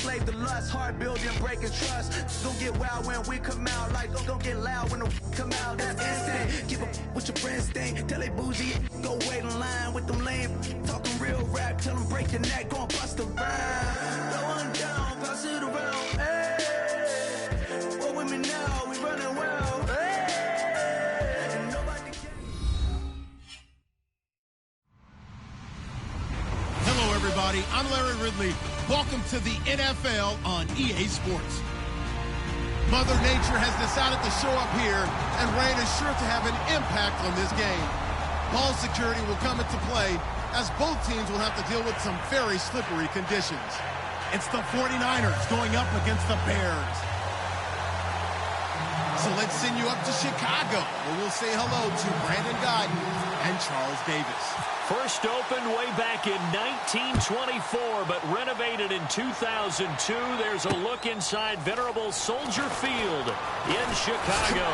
slave to lust, heart building, breaking trust. Don't get wild when we come out, like don't get loud when the come out. That's instant. Keep up with your friends, thing. Tell they bougie, go wait in line with them lame. Talking real rap, tell them break your neck, gon' bust a rhyme. Throw one down, pass it around. Hey, what with me now? We running well. Hey, and nobody can. Hello, everybody. I'm Larry Ridley. Welcome to the NFL on EA Sports. Mother Nature has decided to show up here, and rain is sure to have an impact on this game. Ball security will come into play, as both teams will have to deal with some very slippery conditions. It's the 49ers going up against the Bears. So let's send you up to Chicago, where we'll say hello to Brandon Gaudin and Charles Davis. First opened way back in 1924, but renovated in 2002. There's a look inside venerable Soldier Field in Chicago.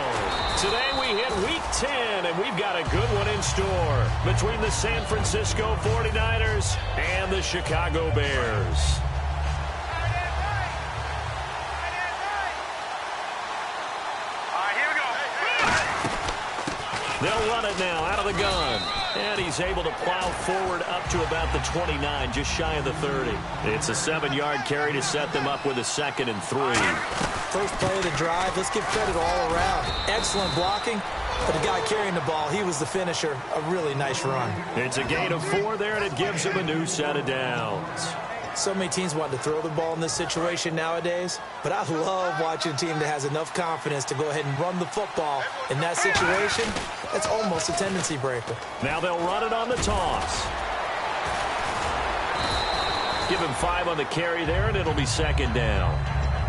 Today we hit Week 10, and we've got a good one in store between the San Francisco 49ers and the Chicago Bears. They'll run it now out of the gun. And he's able to plow forward up to about the 29, just shy of the 30. It's a 7-yard carry to set them up with a 2nd and 3. First play of the drive, let's give credit all around. Excellent blocking, but the guy carrying the ball, he was the finisher. A really nice run. It's a gain of 4 there, and it gives him a new set of downs. So many teams want to throw the ball in this situation nowadays, but I love watching a team that has enough confidence to go ahead and run the football. In that situation, that's almost a tendency breaker. Now they'll run it on the toss. Give him 5 on the carry there, and it'll be 2nd down.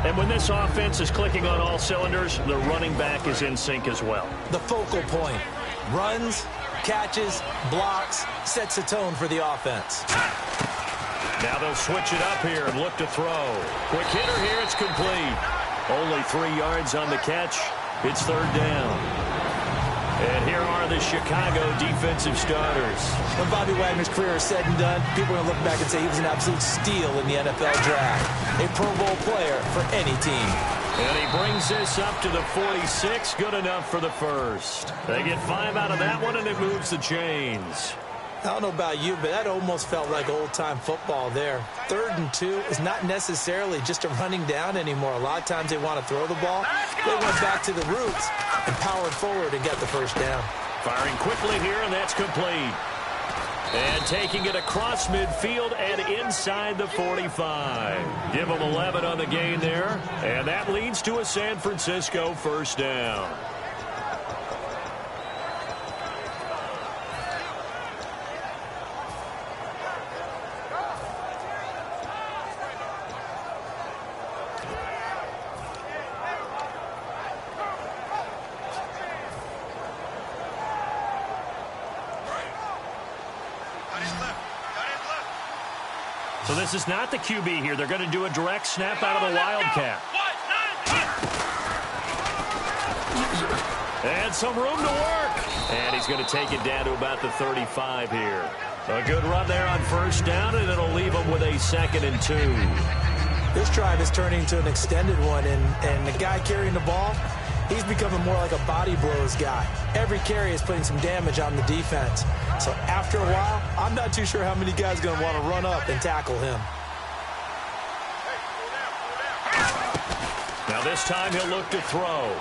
And when this offense is clicking on all cylinders, the running back is in sync as well. The focal point. Runs, catches, blocks, sets a tone for the offense. Now they'll switch it up here and look to throw. Quick hitter here, it's complete. Only 3 yards on the catch. It's 3rd down. And here are the Chicago defensive starters. When Bobby Wagner's career is said and done, people are going to look back and say he was an absolute steal in the NFL draft. A Pro Bowl player for any team. And he brings this up to the 46. Good enough for the first. They get 5 out of that one, and it moves the chains. I don't know about you, but that almost felt like old-time football there. 3rd and 2 is not necessarily just a running down anymore. A lot of times they want to throw the ball. They went back to the roots and powered forward and got the first down. Firing quickly here, and that's complete. And taking it across midfield and inside the 45. Give them 11 on the gain there, and that leads to a San Francisco first down. So this is not the QB here. They're going to do a direct snap out of the Wildcat. And some room to work. And he's going to take it down to about the 35 here. A good run there on first down, and it'll leave him with a 2nd and 2. This drive is turning into an extended one, and the guy carrying the ball, he's becoming more like a body blows guy. Every carry is putting some damage on the defense. So after a while, I'm not too sure how many guys are going to want to run up and tackle him. Now this time he'll look to throw.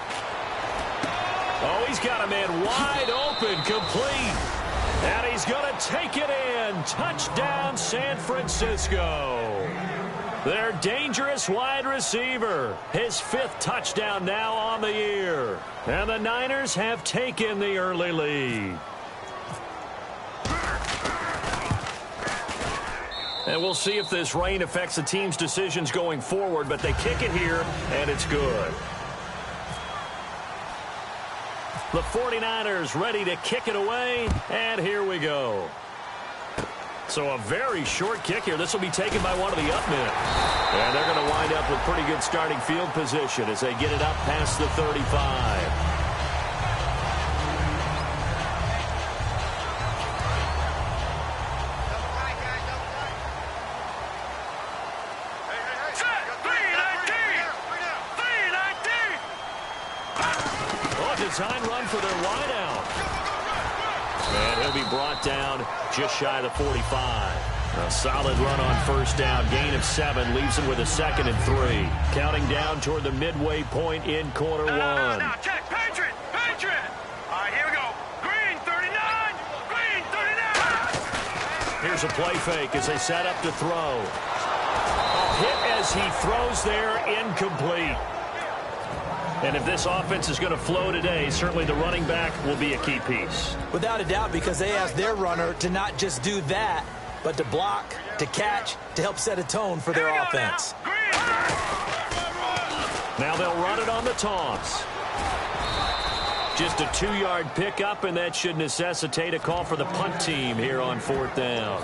Oh, he's got a man wide open, complete. And he's going to take it in. Touchdown, San Francisco. Their dangerous wide receiver. His 5th touchdown now on the year. And the Niners have taken the early lead. And we'll see if this rain affects the team's decisions going forward, but they kick it here, and it's good. The 49ers ready to kick it away, and here we go. So a very short kick here. This will be taken by one of the up men. And they're going to wind up with pretty good starting field position as they get it up past the 35. design run for their wideout. And he'll be brought down just shy of the 45. A solid run on first down. Gain of 7 leaves him with a 2nd and 3. Counting down toward the midway point in quarter one. Now, check. Patriot. All right, here we go. Green 39. Green 39. Here's a play fake as they set up to throw. A hit as he throws there, incomplete. And if this offense is going to flow today, certainly the running back will be a key piece. Without a doubt, because they asked their runner to not just do that, but to block, to catch, to help set a tone for their offense. Now they'll run it on the toss. Just a 2-yard pickup, and that should necessitate a call for the punt team here on 4th down.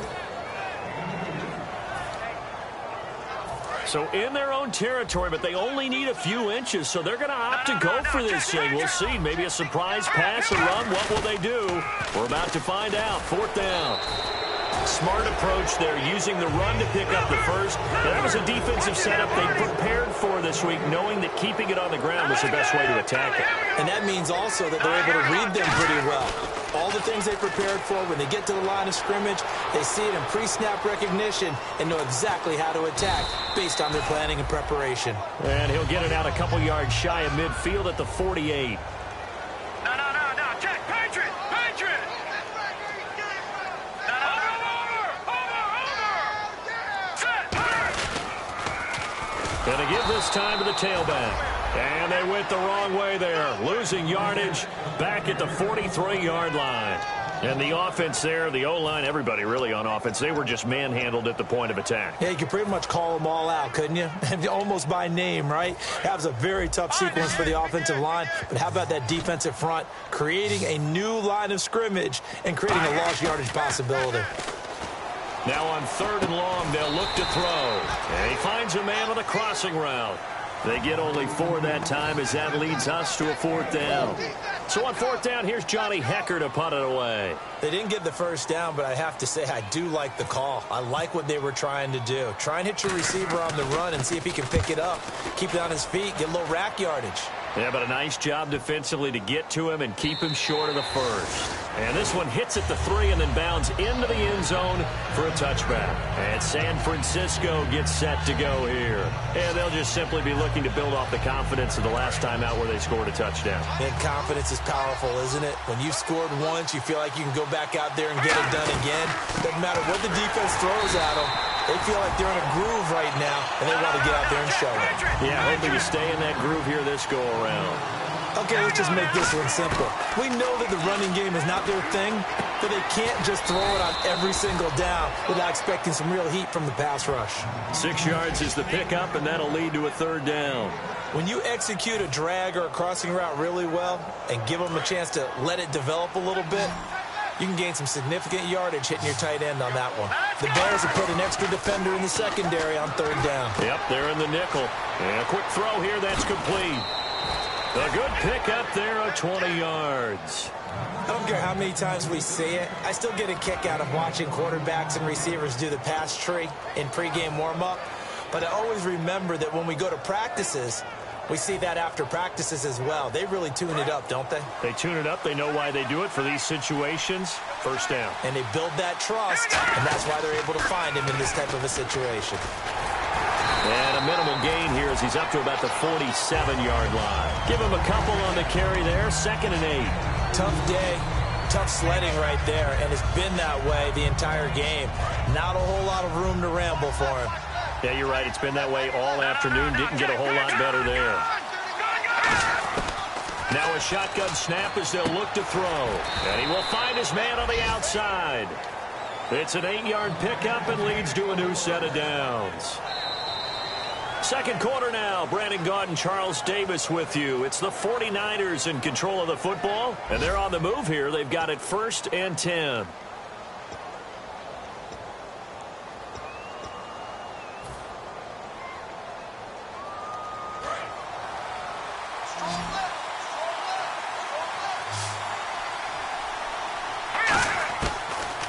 So in their own territory, but they only need a few inches, so they're going to opt to go for this thing. We'll see. Maybe a surprise pass or run. What will they do? We're about to find out. 4th down. Smart approach there, using the run to pick up the first. That was a defensive setup they prepared for this week, knowing that keeping it on the ground was the best way to attack it. And that means also that they're able to read them pretty well. All the things they prepared for, when they get to the line of scrimmage, they see it in pre-snap recognition and know exactly how to attack based on their planning and preparation. And he'll get it out a couple yards shy of midfield at the 48. No. Check. Patriot. Gonna give this time to the tailback. And they went the wrong way there, losing yardage back at the 43-yard line. And the offense there, the O-line, everybody really on offense, they were just manhandled at the point of attack. Yeah, you could pretty much call them all out, couldn't you? Almost by name, right? That was a very tough sequence for the offensive line. But how about that defensive front creating a new line of scrimmage and creating a lost yardage possibility? Now on 3rd and long, they'll look to throw. And he finds a man on the crossing route. They get only 4 that time as that leads us to a 4th down. So on 4th down, here's Johnny Hekker to punt it away. They didn't get the first down, but I have to say I do like the call. I like what they were trying to do. Try and hit your receiver on the run and see if he can pick it up. Keep it on his feet, get a little rack yardage. Yeah, but a nice job defensively to get to him and keep him short of the first. And this one hits at the 3 and then bounds into the end zone for a touchback. And San Francisco gets set to go here. And they'll just simply be looking to build off the confidence of the last time out where they scored a touchdown. And confidence is powerful, isn't it? When you've scored once, you feel like you can go back out there and get it done again. Doesn't matter what the defense throws at them. They feel like they're in a groove right now, and they want to get out there and show it. Yeah, hoping to stay in that groove here this go-around. Okay, let's just make this one simple. We know that the running game is not their thing, but they can't just throw it on every single down without expecting some real heat from the pass rush. 6 yards is the pickup, and that'll lead to a 3rd down. When you execute a drag or a crossing route really well and give them a chance to let it develop a little bit, you can gain some significant yardage hitting your tight end on that one. The Bears have put an extra defender in the secondary on 3rd down. Yep, they're in the nickel. And a quick throw here, that's complete. A good pickup there of 20 yards. I don't care how many times we see it. I still get a kick out of watching quarterbacks and receivers do the pass tree in pregame warm-up. But I always remember that when we go to practices, we see that after practices as well. They really tune it up, don't they? They tune it up. They know why they do it for these situations. 1st down. And they build that trust, and that's why they're able to find him in this type of a situation. And a minimal gain here as he's up to about the 47-yard line. Give him a couple on the carry there. 2nd and 8. Tough day. Tough sledding right there, and it's been that way the entire game. Not a whole lot of room to ramble for him. Yeah, you're right. It's been that way all afternoon. Didn't get a whole lot better there. Now a shotgun snap as they'll look to throw. And he will find his man on the outside. It's an 8-yard pickup and leads to a new set of downs. 2nd quarter now. Brandon Gaudin and Charles Davis with you. It's the 49ers in control of the football, and they're on the move here. They've got it 1st and 10.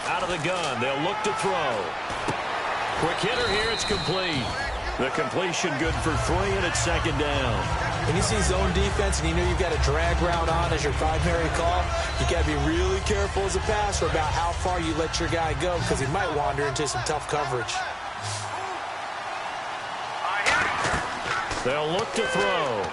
Out of the gun, they'll look to throw. Quick hitter here, it's complete. The completion good for 3, and it's second down. When you see zone defense and you know you've got a drag route on as your primary call, you got to be really careful as a passer about how far you let your guy go because he might wander into some tough coverage. They'll look to throw.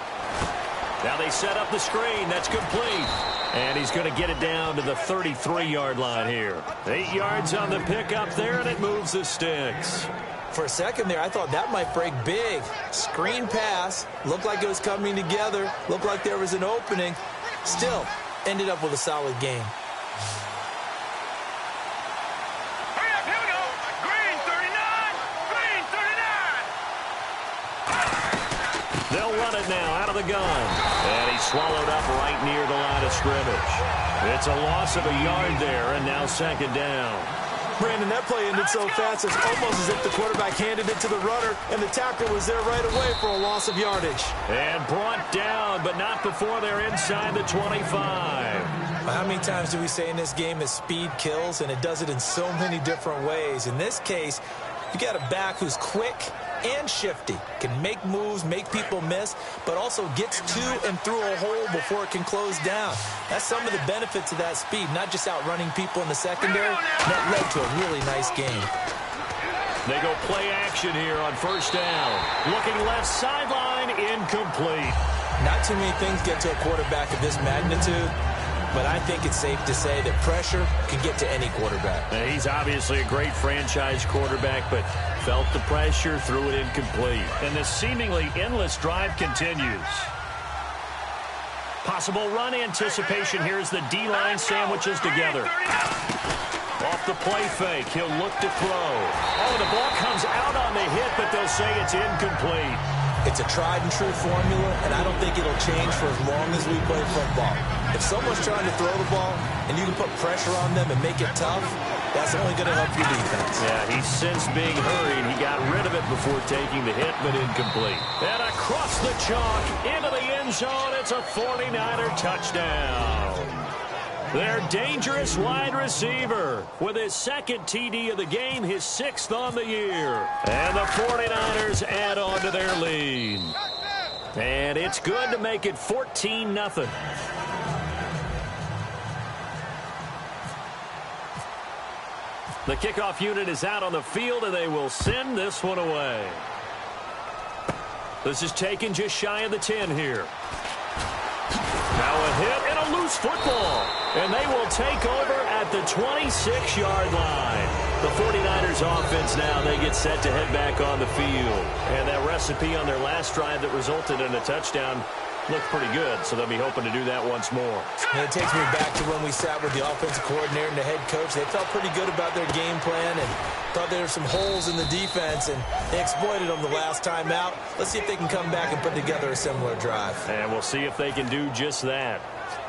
Now they set up the screen. That's complete. And he's going to get it down to the 33-yard line here. 8 yards on the pickup there, and it moves the sticks. For a second there, I thought that might break big. Screen pass. Looked like it was coming together. Looked like there was an opening. Still, ended up with a solid game. Hurry up, here we go. Green 39. Green 39. They'll run it now out of the gun. And he's swallowed up right near the line of scrimmage. It's a loss of a yard there, and now second down. Brandon, that play ended so fast, it's almost as if the quarterback handed it to the runner, and the tackle was there right away for a loss of yardage. And brought down, but not before they're inside the 25. How many times do we say in this game that speed kills, and it does it in so many different ways? In this case, you got a back who's quick and shifty, can make moves, make people miss, but also gets to and through a hole before it can close down. That's some of the benefits of that speed, not just outrunning people in the secondary. That led to a really nice game. They go play action here on first down. Looking left sideline, incomplete. Not too many things get to a quarterback of this magnitude, but I think it's safe to say that pressure can get to any quarterback. Now, he's obviously a great franchise quarterback, but felt the pressure, threw it incomplete. And this seemingly endless drive continues. Possible run anticipation here as the D-line sandwiches together. Off the play fake, he'll look to throw. Oh, the ball comes out on the hit, but they'll say it's incomplete. It's a tried-and-true formula, and I don't think it'll change for as long as we play football. If someone's trying to throw the ball and you can put pressure on them and make it tough, that's only going to help your defense. Yeah, he's since being hurried. He got rid of it before taking the hit, but incomplete. And across the chalk, into the end zone, it's a 49er touchdown. Their dangerous wide receiver with his second TD of the game, his 6th on the year. And the 49ers add on to their lead. And it's good to make it 14-0. The kickoff unit is out on the field, and they will send this one away. This is taken just shy of the 10 here. Now a hit and a loose football. And they will take over at the 26-yard line. The 49ers offense now, they get set to head back on the field. And that recipe on their last drive that resulted in a touchdown looked pretty good, so they'll be hoping to do that once more. And it takes me back to when we sat with the offensive coordinator and the head coach. They felt pretty good about their game plan and thought there were some holes in the defense, and they exploited them the last time out. Let's see if they can come back and put together a similar drive. And we'll see if they can do just that.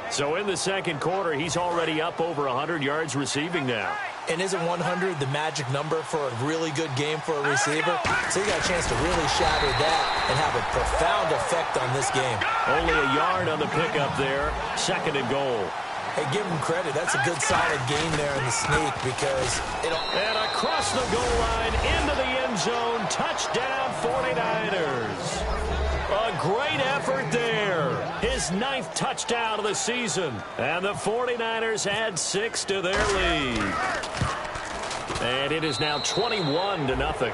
So in the second quarter, he's already up over 100 yards receiving now. And isn't 100 the magic number for a really good game for a receiver? So you got a chance to really shatter that and have a profound effect on this game. Only a yard on the pickup there. 2nd and goal. Hey, give him credit. That's a good solid game there in the sneak because And across the goal line into the end zone. Touchdown 49ers. A great effort there. His 9th touchdown of the season. And the 49ers add 6 to their lead. And it is now 21-0.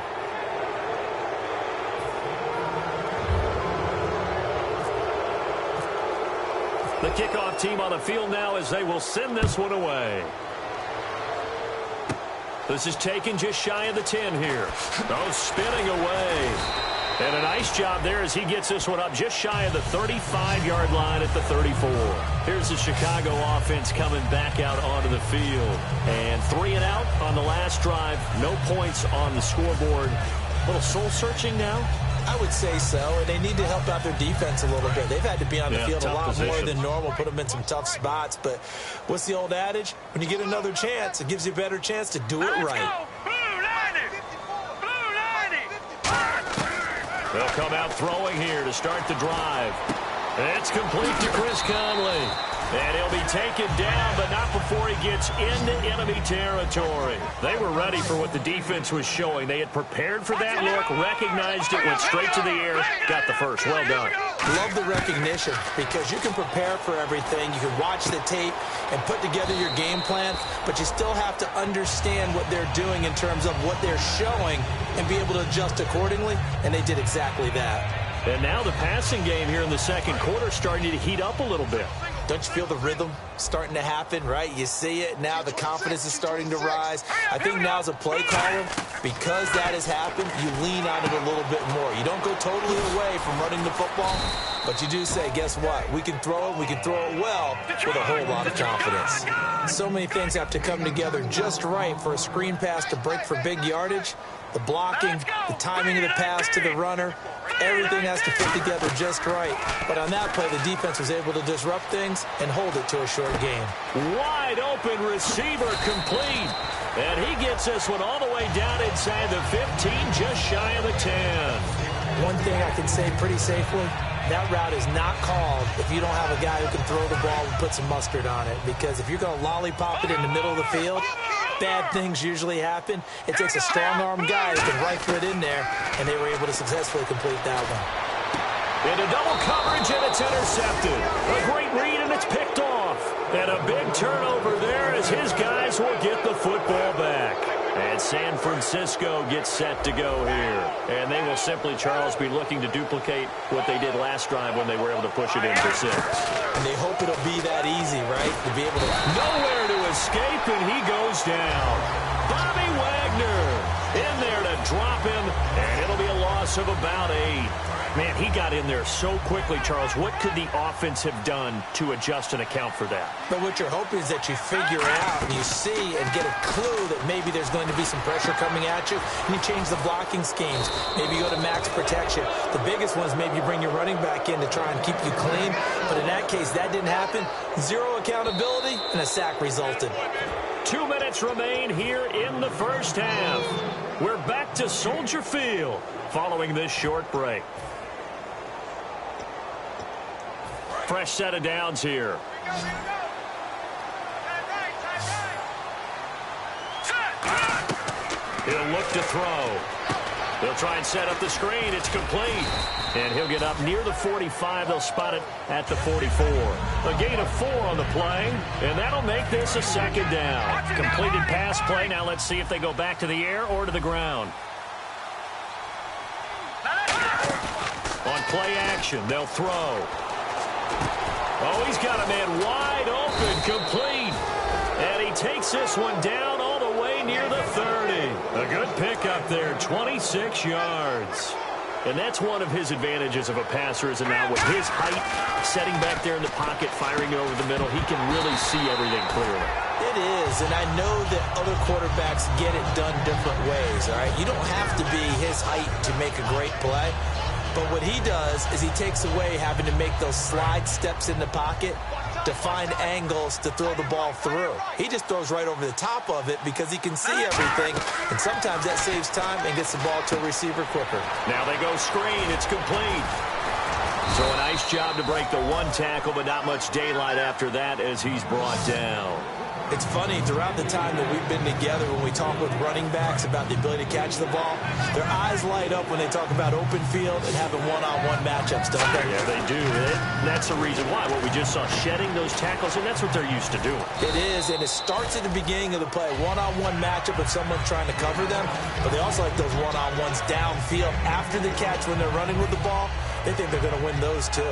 The kickoff team on the field now as they will send this one away. This is taken just shy of the 10 here. Oh, spinning away. And a nice job there as he gets this one up just shy of the 35-yard line at the 34. Here's the Chicago offense coming back out onto the field. And 3 and out on the last drive. No points on the scoreboard. A little soul-searching now? I would say so, and they need to help out their defense a little bit. They've had to be on the field a lot more than normal, put them in some tough spots. But what's the old adage? When you get another chance, it gives you a better chance to do it right. They'll come out throwing here to start the drive. It's complete to Chris Conley. And he'll be taken down, but not before he gets into enemy territory. They were ready for what the defense was showing. They had prepared for that look, recognized it, went straight to the air, got the first. Well done. Love the recognition because you can prepare for everything. You can watch the tape and put together your game plan, but you still have to understand what they're doing in terms of what they're showing and be able to adjust accordingly, and they did exactly that. And now the passing game here in the second quarter starting to heat up a little bit. Don't you feel the rhythm starting to happen, right? You see it. Now the confidence is starting to rise. I think now's a play caller. Because that has happened, you lean on it a little bit more. You don't go totally away from running the football, but you do say, guess what? We can throw it. We can throw it well with a whole lot of confidence. So many things have to come together just right for a screen pass to break for big yardage. The blocking, the timing of the pass to the runner, everything has to fit together just right. But on that play, the defense was able to disrupt things and hold it to a short game. Wide open receiver complete. And he gets this one all the way down inside the 15, just shy of the 10. One thing I can say pretty safely, that route is not called if you don't have a guy who can throw the ball and put some mustard on it. Because if you're going to lollipop it in the middle of the field, bad things usually happen. It takes a strong-arm guy who can rifle it in there, and they were able to successfully complete that one. Into double coverage, and it's intercepted. A great read, and it's picked off. And a big turnover there as his guys will get the football back. And San Francisco gets set to go here. And they will simply, Charles, be looking to duplicate what they did last drive when they were able to push it in for 6. And they hope it'll be that easy, right? To be able to... Nowhere to escape, and he goes down. Bobby Wagner in there to drop him, and it'll be a loss of about 8. Man, he got in there so quickly, Charles. What could the offense have done to adjust and account for that? But what you're hoping is that you figure out and you see and get a clue that maybe there's going to be some pressure coming at you, and you change the blocking schemes. Maybe you go to max protection. The biggest one is maybe you bring your running back in to try and keep you clean. But in that case, that didn't happen. Zero accountability, and a sack resulted. 2 minutes remain here in the first half. We're back to Soldier Field following this short break. Fresh set of downs here. He'll look to throw. They'll try and set up the screen. It's complete. And he'll get up near the 45. They'll spot it at the 44. A gain of 4 on the play, and that'll make this a second down. Completed pass play. Now let's see if they go back to the air or to the ground. On play action, they'll throw. Oh, he's got a man wide open, complete. And he takes this one down all the way near the 30. A good pickup there, 26 yards. And that's one of his advantages of a passer, is now with his height, setting back there in the pocket, firing over the middle, he can really see everything clearly. It is, and I know that other quarterbacks get it done different ways, all right? You don't have to be his height to make a great play. But what he does is he takes away having to make those slide steps in the pocket to find angles to throw the ball through. He just throws right over the top of it because he can see everything, and sometimes that saves time and gets the ball to a receiver quicker. Now they go screen. It's complete. So a nice job to break the one tackle, but not much daylight after that as he's brought down. It's funny, throughout the time that we've been together, when we talk with running backs about the ability to catch the ball, their eyes light up when they talk about open field and having one-on-one matchups, don't they? Yeah, they do. That's the reason why. What we just saw, shedding those tackles, and that's what they're used to doing. It is, and it starts at the beginning of the play. One-on-one matchup if someone's trying to cover them, but they also like those one-on-ones downfield after the catch when they're running with the ball. They think they're going to win those, too.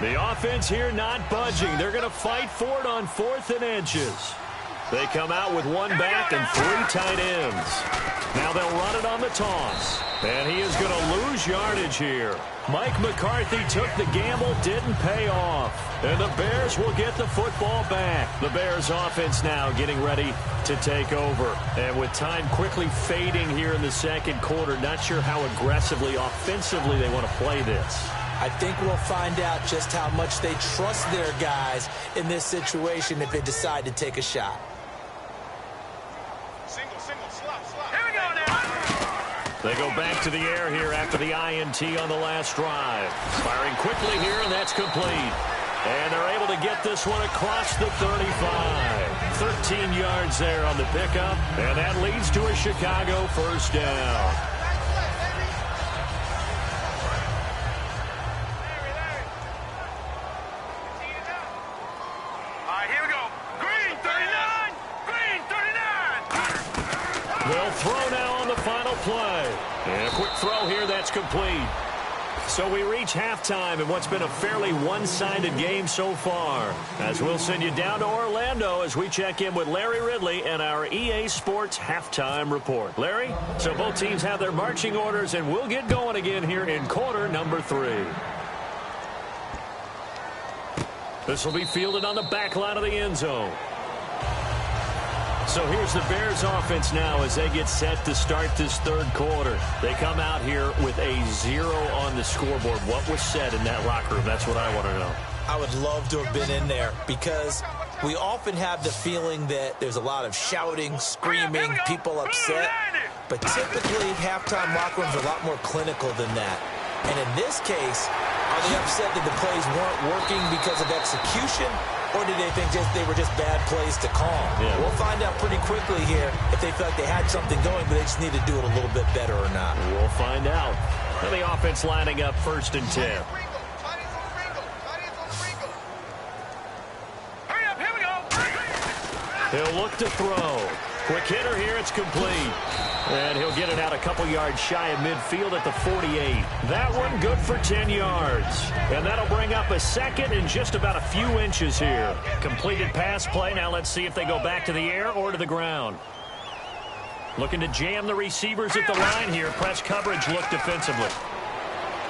The offense here not budging. They're going to fight for it on 4th and inches. They come out with one back and 3 tight ends. Now they'll run it on the toss. And he is going to lose yardage here. Mike McCarthy took the gamble, didn't pay off. And the Bears will get the football back. The Bears offense now getting ready to take over. And with time quickly fading here in the second quarter, not sure how aggressively, offensively they want to play this. I think we'll find out just how much they trust their guys in this situation if they decide to take a shot. Here we go now. They go back to the air here after the INT on the last drive. Firing quickly here, and that's complete. And they're able to get this one across the 35. 13 yards there on the pickup, and that leads to a Chicago first down. All right, here we go. Green 39. Green 39. They'll throw now on the final play. And a quick throw here, that's complete. So we reach halftime in what's been a fairly one-sided game so far. As we'll send you down to Orlando as we check in with Larry Ridley and our EA Sports Halftime Report. Larry, so both teams have their marching orders, and we'll get going again here in quarter number 3. This will be fielded on the back line of the end zone. So here's the Bears offense now as they get set to start this third quarter. They come out here with a 0 on the scoreboard. What was said in that locker room? That's what I want to know. I would love to have been in there because we often have the feeling that there's a lot of shouting, screaming, people upset. But typically, halftime locker rooms are a lot more clinical than that. And in this case, are they upset that the plays weren't working because of execution? Or did they think they were just bad plays to call? Yeah. We'll find out pretty quickly here if they felt like they had something going, but they just need to do it a little bit better or not. We'll find out. And the offense lining up 1st and 10. Hurry up, here we go. He'll look to throw. Quick hitter here, it's complete. And he'll get it out a couple yards shy of midfield at the 48. That one good for 10 yards. And that'll bring up a second and just about a few inches here. Completed pass play. Now let's see if they go back to the air or to the ground. Looking to jam the receivers at the line here. Press coverage look defensively.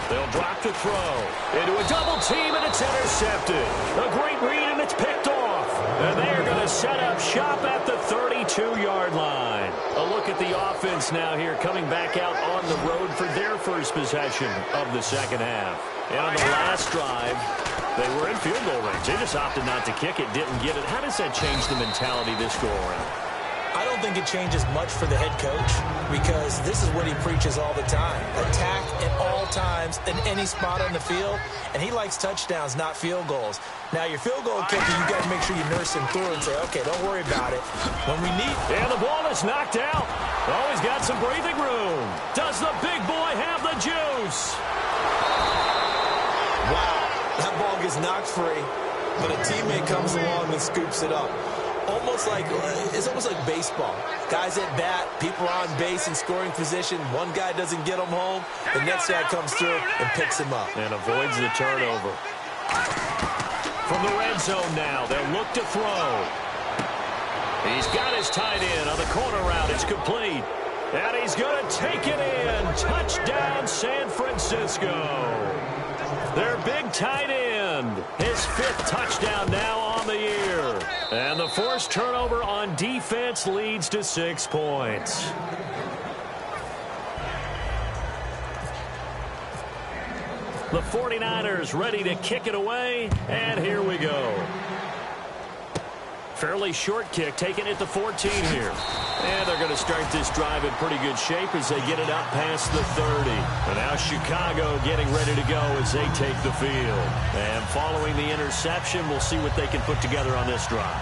They'll drop the throw. Into a double team, and it's intercepted. A great read, and it's picked off. And they are going to set up shop at the 32-yard line. A look at the offense now here, coming back out on the road for their first possession of the second half. And on the last drive, they were in field goal range. They just opted not to kick it, didn't get it. How does that change the mentality this go around? I don't think it changes much for the head coach because this is what he preaches all the time. Attack at all times in any spot on the field, and he likes touchdowns, not field goals. Now, your field goal kicker, you got to make sure you nurse him through and say, okay, don't worry about it. When we need... And the ball is knocked out. Oh, he's got some breathing room. Does the big boy have the juice? Wow, that ball gets knocked free, but a teammate comes along and scoops it up. It's almost like baseball. Guys at bat, people are on base in scoring position. One guy doesn't get him home. The next guy comes through and picks him up. And avoids the turnover. From the red zone now, they'll look to throw. He's got his tight end on the corner route. It's complete. And he's going to take it in. Touchdown, San Francisco. Their big tight end. His 5th touchdown now on the year. And the forced turnover on defense leads to 6 points. The 49ers ready to kick it away. And here we go. Fairly short kick, taken at the 14 here. And they're going to start this drive in pretty good shape as they get it up past the 30. And now Chicago getting ready to go as they take the field. And following the interception, we'll see what they can put together on this drive.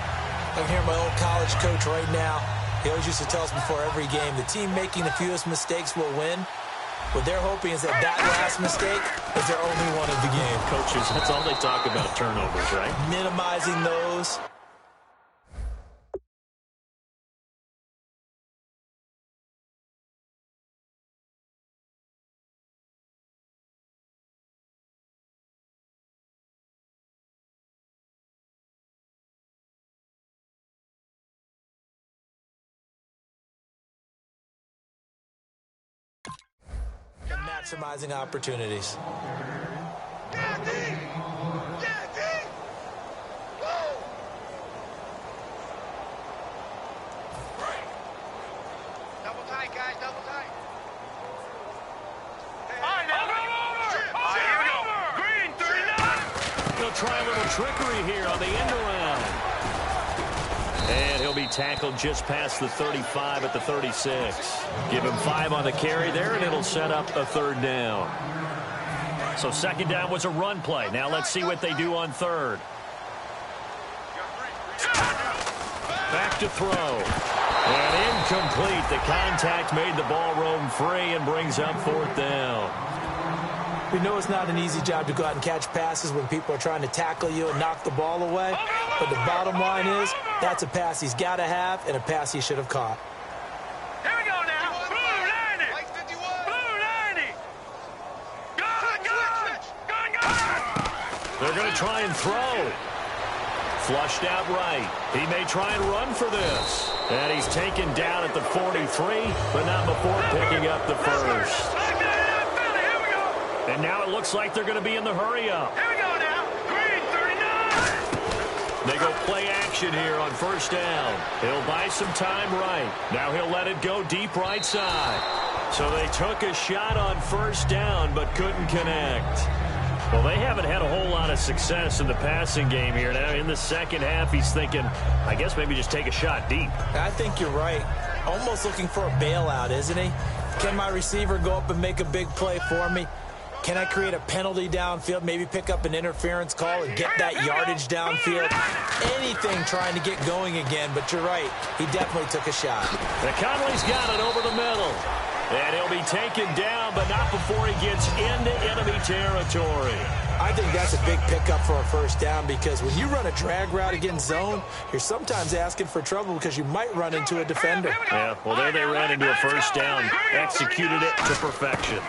I'm hearing my old college coach right now. He always used to tell us before every game, the team making the fewest mistakes will win. What they're hoping is that last mistake is their only one of the game. Coaches, that's all they talk about, turnovers, right? Minimizing those. Maximizing opportunities. Double tight, guys, double tight. All right, now. All right, here we go. they'll try a little trickery here on the end around. And he'll be tackled just past the 35 at the 36. Give him 5 on the carry there, and it'll set up a 3rd down. So 2nd down was a run play. Now let's see what they do on 3rd. Back to throw. And incomplete. The contact made the ball roam free and brings up 4th down. We know it's not an easy job to go out and catch passes when people are trying to tackle you and knock the ball away. But the bottom line is, that's a pass he's got to have and a pass he should have caught. Here we go now. Blue 90. Blue 90. Go. They're going to try and throw. Flushed out right. He may try and run for this. And he's taken down at the 43, but not before picking up the 1st. And now it looks like they're going to be in the hurry-up. Here we go now. Green 39. They go play action here on 1st down. He'll buy some time right. Now he'll let it go deep right side. So they took a shot on 1st down, but couldn't connect. Well, they haven't had a whole lot of success in the passing game here. Now, in the 2nd half, he's thinking, I guess maybe just take a shot deep. I think you're right. Almost looking for a bailout, isn't he? Can my receiver go up and make a big play for me? Can I create a penalty downfield, maybe pick up an interference call and get that yardage downfield? Anything trying to get going again, but you're right. He definitely took a shot. And Conley's got it over the middle. And he'll be taken down, but not before he gets into enemy territory. I think that's a big pickup for a 1st down because when you run a drag route against zone, you're sometimes asking for trouble because you might run into a defender. Yeah, well, there they ran into a 1st down. Executed it to perfection.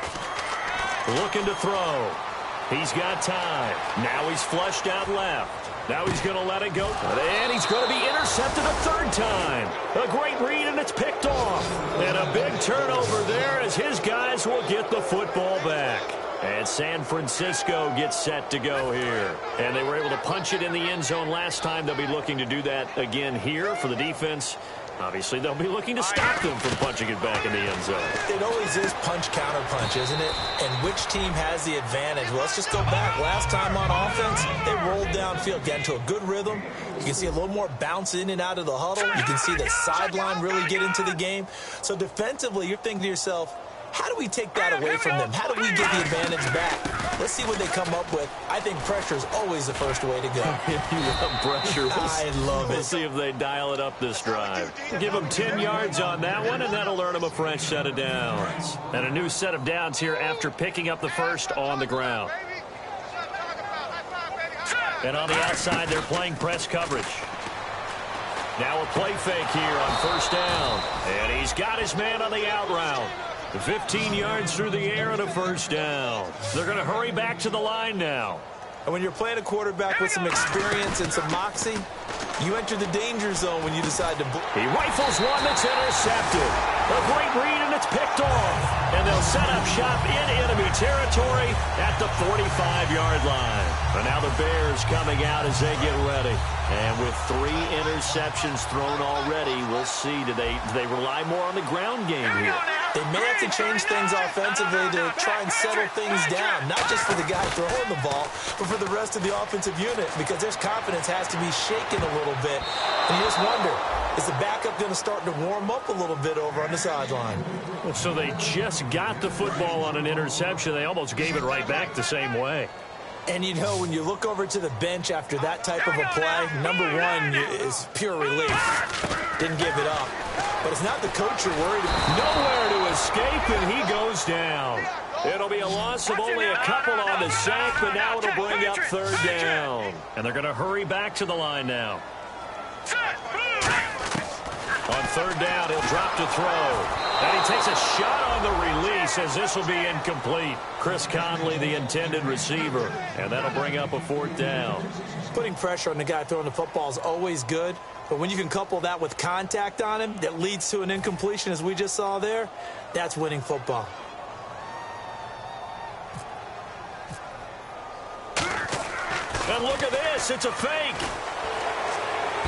Looking to throw. He's got time. Now he's flushed out left. Now he's going to let it go. And he's going to be intercepted a 3rd time. A great read, and it's picked off. And a big turnover there as his guys will get the football back. And San Francisco gets set to go here. And they were able to punch it in the end zone last time. They'll be looking to do that again here for the defense. Obviously, they'll be looking to stop them from punching it back in the end zone. It always is punch-counter-punch, isn't it? And which team has the advantage? Well, let's just go back. Last time on offense, they rolled downfield, got into a good rhythm. You can see a little more bounce in and out of the huddle. You can see the sideline really get into the game. So defensively, you're thinking to yourself, how do we take that away from them? How do we get the advantage back? Let's see what they come up with. I think pressure is always the first way to go. You love pressure. I love it. We'll see if they dial it up this drive. Give them 10 yards on that one, and that'll earn them a fresh set of downs. And a new set of downs here after picking up the 1st on the ground. And on the outside, they're playing press coverage. Now a play fake here on 1st down. And he's got his man on the out route. 15 yards through the air and a 1st down. They're going to hurry back to the line now. And when you're playing a quarterback with some experience and some moxie, you enter the danger zone when you decide to... He rifles one that's intercepted. A great read, and it's picked off. And they'll set up shop in enemy territory at the 45-yard line. And now the Bears coming out as they get ready. And with 3 interceptions thrown already, we'll see. Do they rely more on the ground game here? They may have to change things offensively to try and settle things down, not just for the guy throwing the ball, but for the rest of the offensive unit, because their confidence has to be shaken a little bit. And you just wonder, is the backup going to start to warm up a little bit over on the sideline? So they just got the football on an interception. They almost gave it right back the same way. And, you know, when you look over to the bench after that type of a play, number one is pure relief. Didn't give it up. But it's not the coach you're worried about. Nowhere to escape, and he goes down. It'll be a loss of only a couple on the sack, but now it'll bring up 3rd down. And they're going to hurry back to the line now. On 3rd down, he'll drop to throw. And he takes a shot on the release as this will be incomplete. Chris Conley, the intended receiver. And that'll bring up a 4th down. Putting pressure on the guy throwing the football is always good. But when you can couple that with contact on him that leads to an incompletion, as we just saw there, that's winning football. And look at this. It's a fake.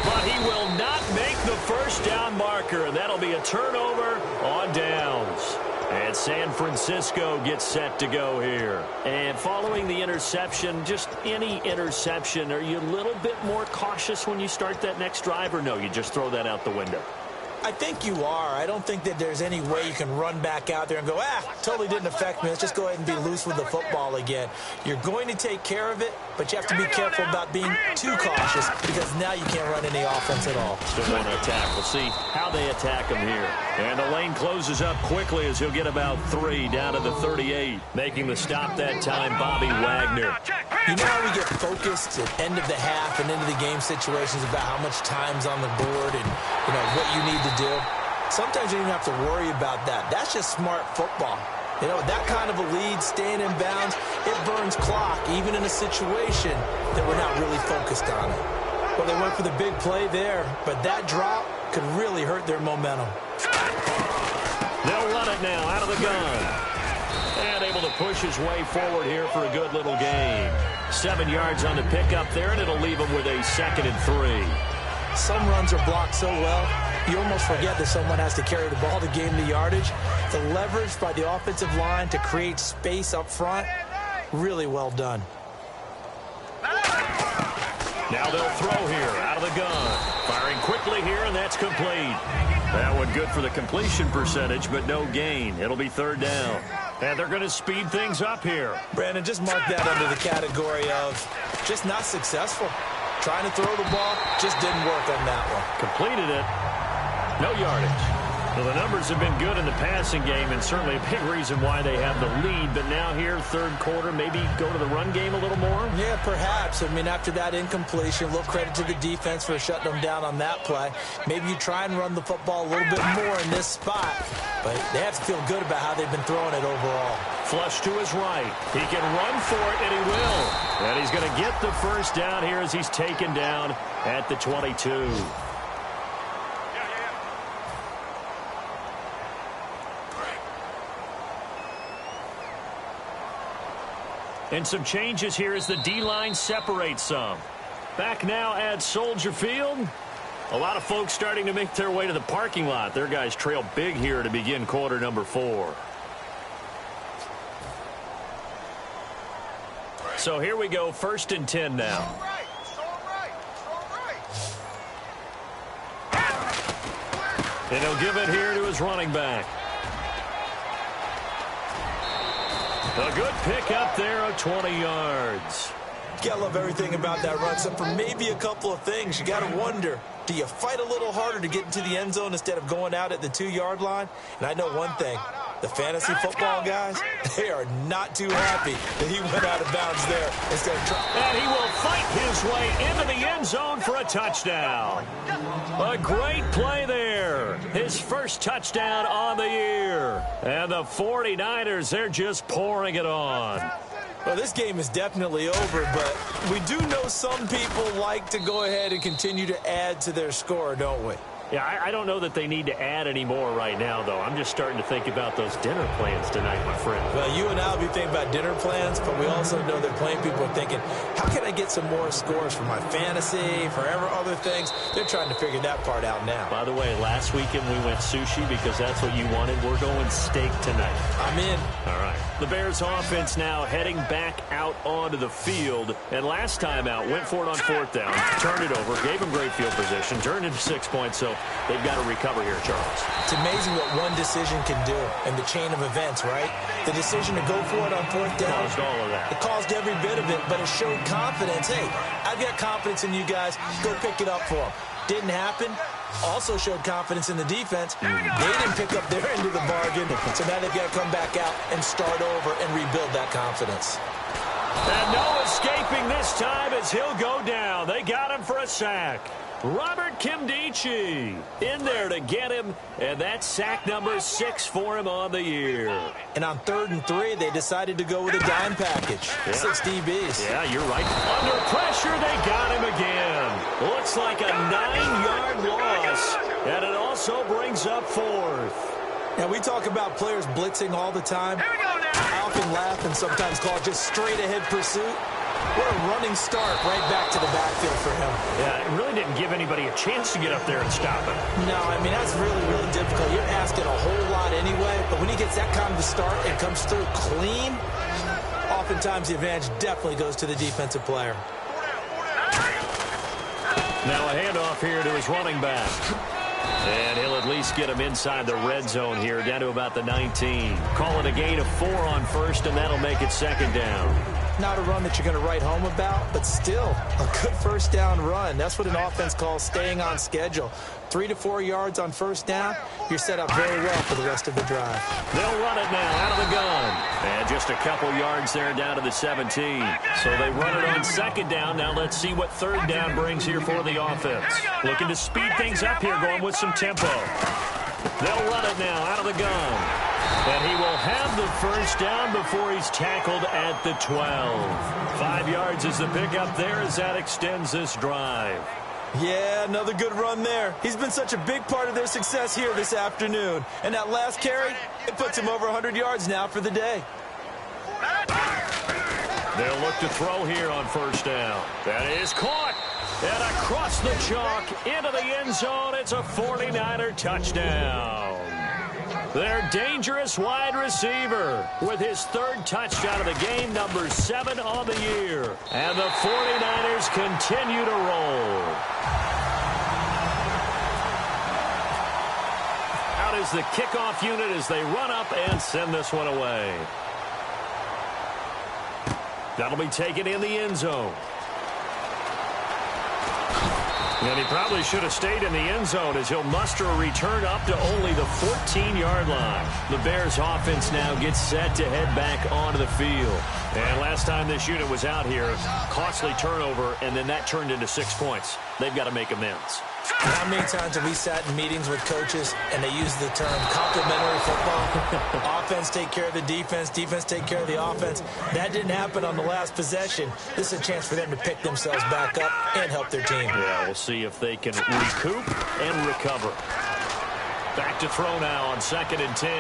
but he will not make the first down marker. That'll be a turnover on downs. And San Francisco gets set to go here. And following the interception, just any interception, are you a little bit more cautious when you start that next drive, or no, you just throw that out the window? I think you are. I don't think that there's any way you can run back out there and go, totally didn't affect me. Let's just go ahead and be loose with the football again. You're going to take care of it, but you have to be careful about being too cautious because now you can't run any offense at all. Still want to attack. We'll see how they attack him here. And the lane closes up quickly as he'll get about 3 down to the 38. Making the stop that time, Bobby Wagner. You know how we get focused at end of the half and into the game situations about how much time's on the board and what you need to do? Sometimes you don't even have to worry about that. That's just smart football. That kind of a lead, staying in bounds, it burns clock, even in a situation that we're not really focused on it. Well, they went for the big play there, but that drop could really hurt their momentum. They'll run it now out of the gun. And able to push his way forward here for a good little gain. 7 yards on the pickup there, and it'll leave him with a 2nd and 3. Some runs are blocked so well, you almost forget that someone has to carry the ball to gain the yardage. The leverage by the offensive line to create space up front, really well done. Now they'll throw here out of the gun. Firing quickly here, and that's complete. That one good for the completion percentage, but no gain. It'll be 3rd down. And they're going to speed things up here. Brandon, just mark that under the category of just not successful. Trying to throw the ball, just didn't work on that one. Completed it. No yardage. Well, the numbers have been good in the passing game, and certainly a big reason why they have the lead. But now here, 3rd quarter, maybe go to the run game a little more? Yeah, perhaps. I mean, after that incompletion, a little credit to the defense for shutting them down on that play. Maybe you try and run the football a little bit more in this spot. But they have to feel good about how they've been throwing it overall. Flush to his right. He can run for it, and he will. And he's going to get the first down here as he's taken down at the 22. And some changes here as the D-line separates some. Back now at Soldier Field. A lot of folks starting to make their way to the parking lot. Their guys trail big here to begin quarter number 4. So here we go, 1st and 10 now. And he'll give it here to his running back. A good pick up there of 20 yards. You gotta love everything about that run, except for maybe a couple of things. You gotta wonder, do you fight a little harder to get into the end zone instead of going out at the 2-yard line? And I know one thing, the fantasy football guys, they are not too happy that he went out of bounds there instead of trying. And he will fight his way into the end zone for a touchdown. A great play there. His first touchdown on the year. And the 49ers, they're just pouring it on. Well, this game is definitely over, but we do know some people like to go ahead and continue to add to their score, don't we? Yeah, I don't know that they need to add any more right now, though. I'm just starting to think about those dinner plans tonight, my friend. Well, you and I will be thinking about dinner plans, but we also know that plenty of people are thinking, how can I get some more scores for my fantasy, for other things? They're trying to figure that part out now. By the way, last weekend we went sushi because that's what you wanted. We're going steak tonight. I'm in. All right. The Bears offense now heading back out onto the field. And last time out, went for it on 4th down, turned it over, gave them great field position, turned into 6 points, so they've got to recover here, Charles. It's amazing what one decision can do in the chain of events, right? The decision to go for it on 4th down. Caused all of that. It caused every bit of it, but it showed confidence. Hey, I've got confidence in you guys. Go pick it up for them. Didn't happen. Also showed confidence in the defense. They didn't pick up their end of the bargain, so now they've got to come back out and start over and rebuild that confidence. And no escaping this time as he'll go down. They got him for a sack. Robert Nkemdiche in there to get him, and that's sack number 6 for him on the year. And on 3rd and 3, they decided to go with a dime package. Yeah. 6 DBs. Yeah, you're right. Under pressure, they got him again. Looks like a 9-yard loss, and it also brings up 4th. Now, we talk about players blitzing all the time. I often laugh and sometimes call it just straight-ahead pursuit. What a running start right back to the backfield for him. Yeah, it really didn't give anybody a chance to get up there and stop him. No, I mean, that's really, really difficult. You're asking a whole lot anyway, but when he gets that kind of a start and comes through clean, oftentimes the advantage definitely goes to the defensive player. Now a handoff here to his running back. And he'll at least get him inside the red zone here, down to about the 19. Call it a gain of 4 on first, and that'll make it second down. Not a run that you're going to write home about, but still a good first down run. That's what an offense calls staying on schedule. 3 to 4 yards on first down, you're set up very well for the rest of the drive. They'll run it now out of the gun. And just a couple yards there down to the 17. So they run it on second down. Now let's see what third down brings here for the offense. Looking to speed things up here, going with some tempo. They'll run it now out of the gun. And he will have the first down before he's tackled at the 12. 5 yards is the pickup there as that extends this drive. Yeah, another good run there. He's been such a big part of their success here this afternoon. And that last carry, it puts him over 100 yards now for the day. They'll look to throw here on first down. That is caught. And across the chalk into the end zone. It's a 49er touchdown. Their dangerous wide receiver with his third touchdown of the game, number 7 on the year. And the 49ers continue to roll. Out is the kickoff unit as they run up and send this one away. That'll be taken in the end zone. And he probably should have stayed in the end zone as he'll muster a return up to only the 14-yard line. The Bears offense now gets set to head back onto the field. And last time this unit was out here, costly turnover, and then that turned into 6 points. They've got to make amends. How many times have we sat in meetings with coaches and they use the term complementary football? Offense take care of the defense, defense take care of the offense. That didn't happen on the last possession. This is a chance for them to pick themselves back up and help their team. Yeah, we'll see if they can recoup and recover. Back to throw now on 2nd and 10.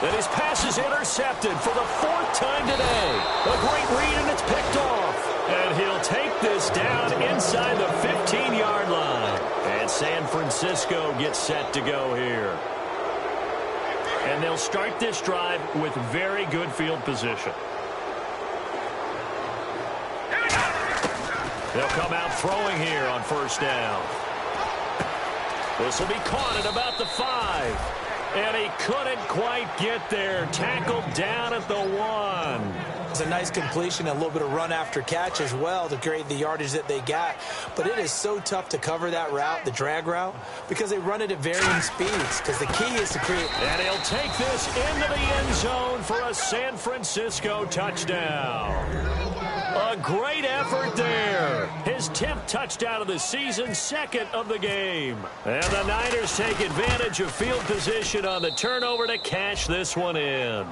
And his pass is intercepted for the 4th time today. A great read, and it's picked off. And he'll take this down inside the 15-yard line. And San Francisco gets set to go here. And they'll start this drive with very good field position. They'll come out throwing here on first down. This will be caught at about the 5. And he couldn't quite get there. Tackled down at the 1. It's a nice completion, a little bit of run after catch as well to create the yardage that they got. But it is so tough to cover that route, the drag route, because they run it at varying speeds. Because the key is to create... And he'll take this into the end zone for a San Francisco touchdown. A great effort there. His 10th touchdown of the season, 2nd of the game. And the Niners take advantage of field position on the turnover to cash this one in.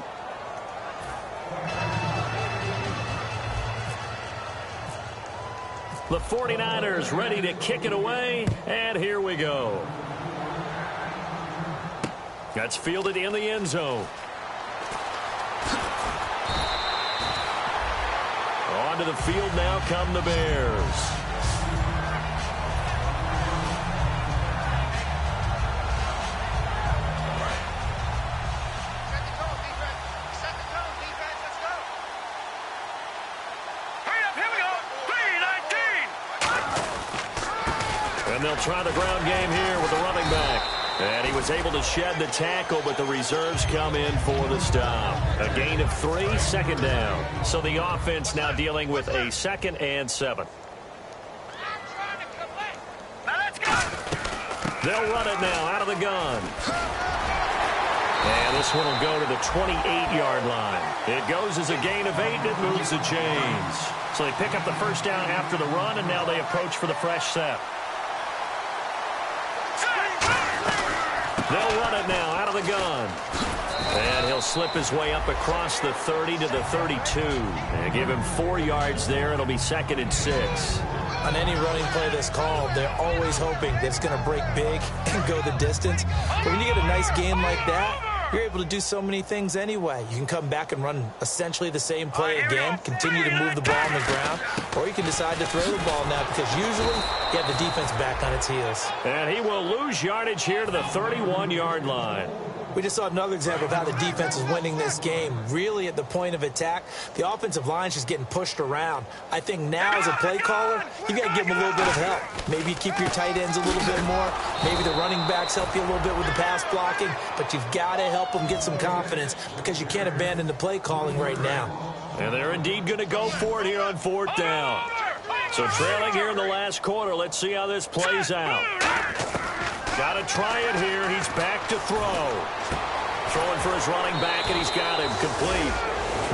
The 49ers ready to kick it away, and here we go. That's fielded in the end zone. Onto the field now come the Bears. And they'll try the ground game here with the running back. And he was able to shed the tackle, but the reserves come in for the stop. A gain of 3, 2nd down. So the offense now dealing with a 2nd and 7. Now let's go. They'll run it now out of the gun. And this one will go to the 28-yard line. It goes as a gain of 8, and it moves the chains. So they pick up the first down after the run, and now they approach for the fresh set. They'll run it now out of the gun. And he'll slip his way up across the 30 to the 32. And give him 4 yards there. It'll be 2nd and 6. On any running play that's called, they're always hoping that it's going to break big and go the distance. But when you get a nice game like that, you're able to do so many things anyway. You can come back and run essentially the same play again, continue to move the ball on the ground, or you can decide to throw the ball now because usually you have the defense back on its heels. And he will lose yardage here to the 31-yard line. We just saw another example of how the defense is winning this game. Really at the point of attack, the offensive line is just getting pushed around. I think now as a play caller, you got to give them a little bit of help. Maybe keep your tight ends a little bit more. Maybe the running backs help you a little bit with the pass blocking. But you've got to help them get some confidence because you can't abandon the play calling right now. And they're indeed going to go for it here on 4th down. So trailing here in the last quarter. Let's see how this plays out. Got to try it here. He's back to throw. Throwing for his running back, and he's got him complete.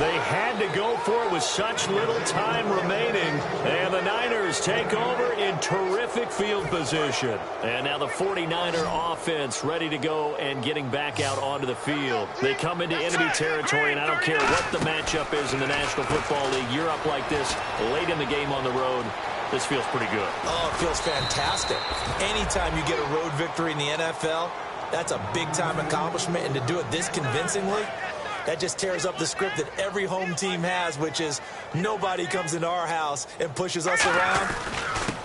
They had to go for it with such little time remaining. And the Niners take over in terrific field position. And now the 49er offense ready to go and getting back out onto the field. They come into enemy territory, and I don't care what the matchup is in the National Football League. You're up like this late in the game on the road. This feels pretty good. Oh, it feels fantastic. Anytime you get a road victory in the NFL, that's a big-time accomplishment, and to do it this convincingly, that just tears up the script that every home team has, which is nobody comes into our house and pushes us around.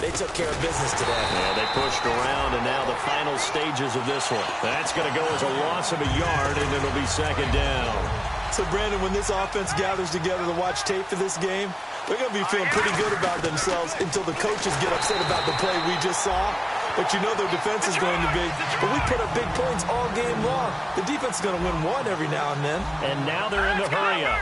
They took care of business today. Yeah, they pushed around, and now the final stages of this one. That's going to go as a loss of a yard, and it'll be 2nd down. So, Brandon, when this offense gathers together to watch tape for this game, they're going to be feeling pretty good about themselves until the coaches get upset about the play we just saw. But you know their defense is going to be. But we put up big points all game long. The defense is going to win one every now and then. And now they're in the hurry up.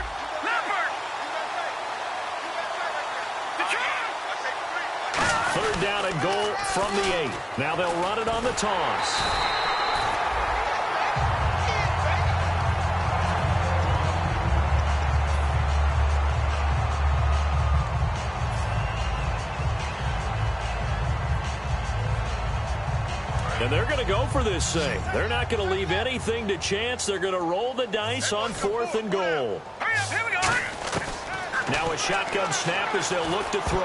3rd down and goal from the 8. Now they'll run it on the toss. And they're going to go for this thing. They're not going to leave anything to chance. They're going to roll the dice on 4th and goal. Now a shotgun snap as they'll look to throw.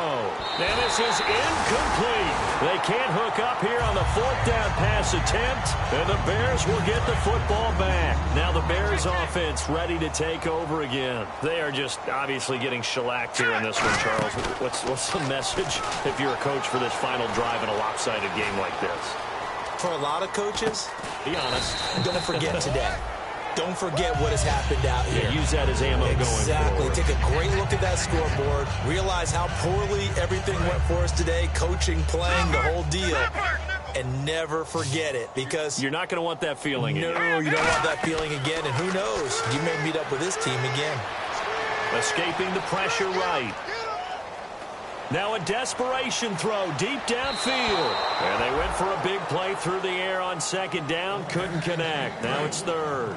And this is incomplete. They can't hook up here on the 4th down pass attempt. And the Bears will get the football back. Now the Bears offense ready to take over again. They are just obviously getting shellacked here in this one, Charles. What's the message if you're a coach for this final drive in a lopsided game like this? For a lot of coaches, be honest, don't forget today. Don't forget what has happened out here. Yeah, use that as ammo going forward. Exactly. Take a great look at that scoreboard. Realize how poorly everything went for us today. Coaching, playing, the whole deal. And never forget it, because you're not going to want that feeling again. No, you don't want that feeling again. And who knows? You may meet up with this team again. Escaping the pressure right. Now a desperation throw deep downfield. And they went for a big play through the air on 2nd down. Couldn't connect. Now it's 3rd.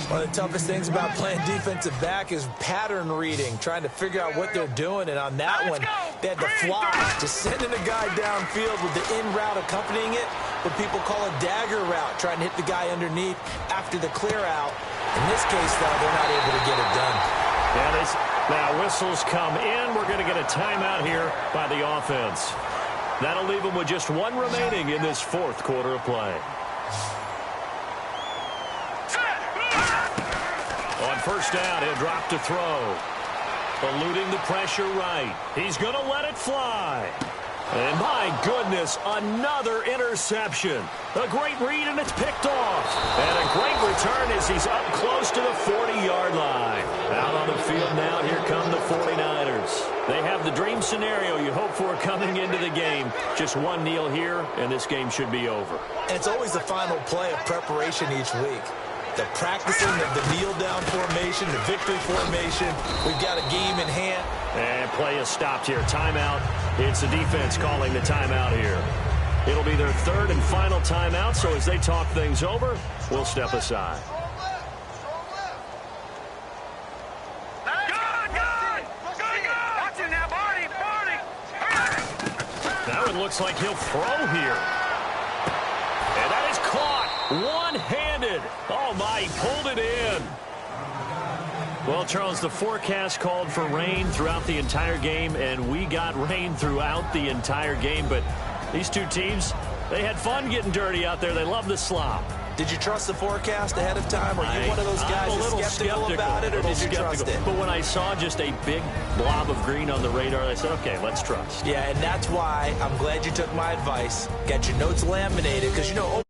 One of the toughest things about playing defensive back is pattern reading, trying to figure out what they're doing. And on that one, they had to fly, just sending a guy downfield with the in route accompanying it, what people call a dagger route, trying to hit the guy underneath after the clear out. In this case, though, they're not able to get it done. Now whistles come in. We're going to get a timeout here by the offense. That'll leave them with just one remaining in this 4th quarter of play. On 1st down, he'll drop to throw. Eluding the pressure right. He's going to let it fly. And my goodness, another interception. A great read, and it's picked off. And a great return as he's up close to the 40-yard line. Out on the field now, here come the 49ers. They have the dream scenario you hope for coming into the game. Just one kneel here, and this game should be over. And it's always the final play of preparation each week. The practicing of the kneel-down formation, the victory formation. We've got a game in hand. And play is stopped here. Timeout. It's the defense calling the timeout here. It'll be their 3rd and final timeout, so as they talk things over, we'll step aside. Now it looks like he'll throw here. And that is caught one-handed. Oh, my, he pulled it in. Well, Charles, the forecast called for rain throughout the entire game, and we got rain throughout the entire game. But these two teams, they had fun getting dirty out there. They love the slop. Did you trust the forecast ahead of time? Or are you one of those guys that's skeptical about it, or did you trust it? But when I saw just a big blob of green on the radar, I said, okay, let's trust. Yeah, and that's why I'm glad you took my advice. Got your notes laminated, because, you know,